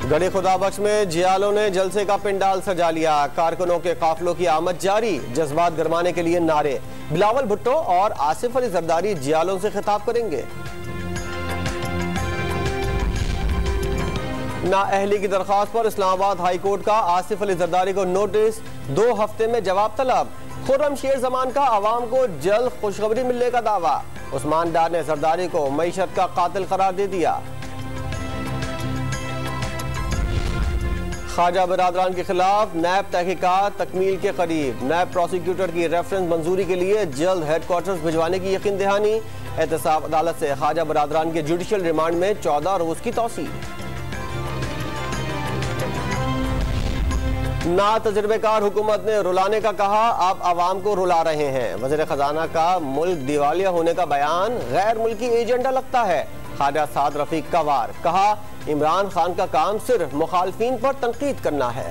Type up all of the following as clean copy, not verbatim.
गढ़ी खुदाबख्श में जियालों ने जलसे का पिंडाल सजा लिया। कारकुनों के काफिलों की आमद जारी, जज्बात गरमाने के लिए नारे। बिलावल भुट्टो और आसिफ अली जरदारी जियालों से खिताब करेंगे। नाअहली की दरख्वास्त पर इस्लामाबाद हाई कोर्ट का आसिफ अली जरदारी को नोटिस, 2 हफ्ते में जवाब तलब। खुर्रम शेर जमान का आवाम को जल्द खुशखबरी मिलने का दावा। उस्मान डार ने जरदारी को मईशत का कातिल करार दे दिया। ख्वाजा बिरादरान के खिलाफ नैब तहकीकात तकमील के करीब। नैब प्रोसिक्यूटर की रेफरेंस मंजूरी के लिए जल्द हेडक्वार्टर्स भिजवाने की यकीन दहानी। एहतसाब अदालत से ख्वाजा बिरादरान के जुडिशल रिमांड में 14 रोज की तौसीह। ना तजुर्बेकार हुकूमत ने रुलाने का कहा, अब आवाम को रुला रहे हैं। वज़ीर खजाना का मुल्क दिवालिया होने का बयान गैर मुल्की एजेंडा लगता है। ख्वाजा साद रफीक का वार, कहा इमरान खान का काम सिर्फ मुखालफीन पर तनकीद करना है।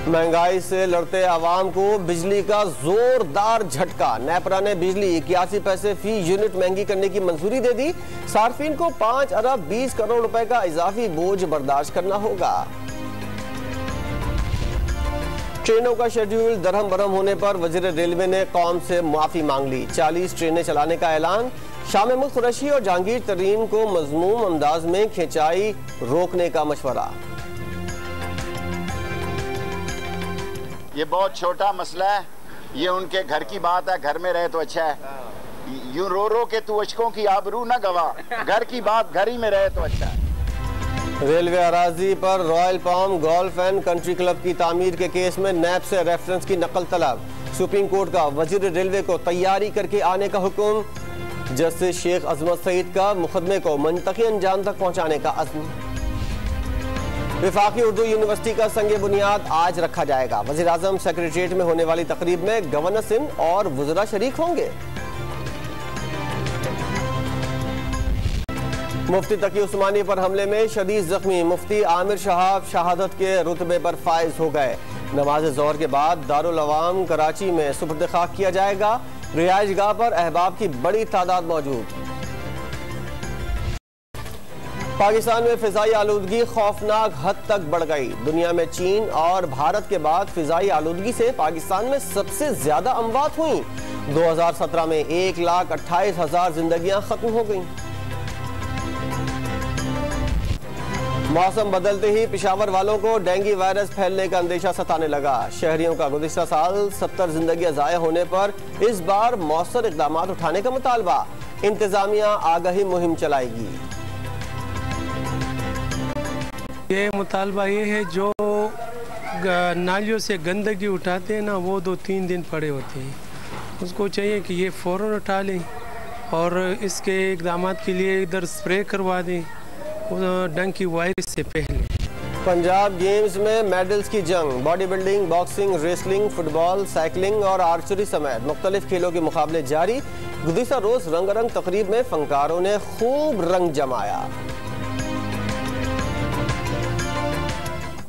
महंगाई से लड़ते आवाम को बिजली का जोरदार झटका। नेपरा ने बिजली 81 पैसे फी यूनिट महंगी करने की मंजूरी दे दी। सार्फिन को 5 अरब 20 करोड़ रुपए का इजाफी बोझ बर्दाश्त करना होगा। ट्रेनों का शेड्यूल दरहम बरहम होने पर वजीर रेलवे ने कौम से माफी मांग ली। 40 ट्रेनें चलाने का ऐलान। शाम मुल्क कुरैशी और जहांगीर तरीन को मजमूम अंदाज में खिंचाई रोकने का मशवरा। ये बहुत छोटा मसला है, ये उनके घर की बात है, घर में रहे तो अच्छा है। यूं रो रो के तू अशकों की आबरू न गवा, घर की बात घर ही में रहे तो अच्छा है। रेलवे अराजी पर royal palm golf and country club की तामीर के केस में नैब से रेफरेंस की नकल तलब। सुप्रीम कोर्ट का वजीर रेलवे को तैयारी करके आने का हुक्म। जस्टिस शेख अजमत सईद का मुकदमे को मंतकी अंजाम तक पहुंचाने का अज़्म। विफाकी उर्दू यूनिवर्सिटी का संग बुनियाद आज रखा जाएगा। वज़ीर आज़म सेक्रेटरिएट में होने वाली तकरीब में गवर्नर सिंध और वज़रा शरीक होंगे। मुफ्ती तकी उस्मानी पर हमले में शदीद जख्मी। मुफ्ती आमिर शहाब शहादत के रुतबे पर फाइज हो गए। नमाज ज़ोहर के बाद दारुल अवाम कराची में सुपुर्द खाक किया जाएगा। रिहाइश गाह पर अहबाब की बड़ी तादाद मौजूद। पाकिस्तान में फिजाई आलूदगी खौफनाक हद तक बढ़ गई। दुनिया में चीन और भारत के बाद फिजाई आलूदगी से पाकिस्तान में सबसे ज्यादा अमवात हुई। 2017 में 1,28,000 जिंदगियां खत्म हो गईं। मौसम बदलते ही पेशावर वालों को डेंगू वायरस फैलने का अंदेशा सताने लगा। शहरियों का गुज़िश्ता साल 70 जिंदगियां ज़ाया होने पर इस बार मौसर इक़दाम उठाने का मुतालबा। इंतजामिया आगाही मुहिम चलाएगी। ये मुतालबा ये है जो नालियों से गंदगी उठाते हैं ना, वो 2-3 दिन पड़े होते हैं। उसको चाहिए कि ये फ़ौरन उठा लें और इसके इक़दाम के लिए इधर स्प्रे करवा दें डंकी वायरस से पहले। पंजाब गेम्स में मेडल्स की जंग। Body building, boxing, wrestling, football, cycling और आर्चरी समेत मुख्तलिफ खेलों के मुकाबले जारी। गुज़िश्ता रोज़ रंगारंग तकरीब में फनकारों ने खूब रंग जमाया।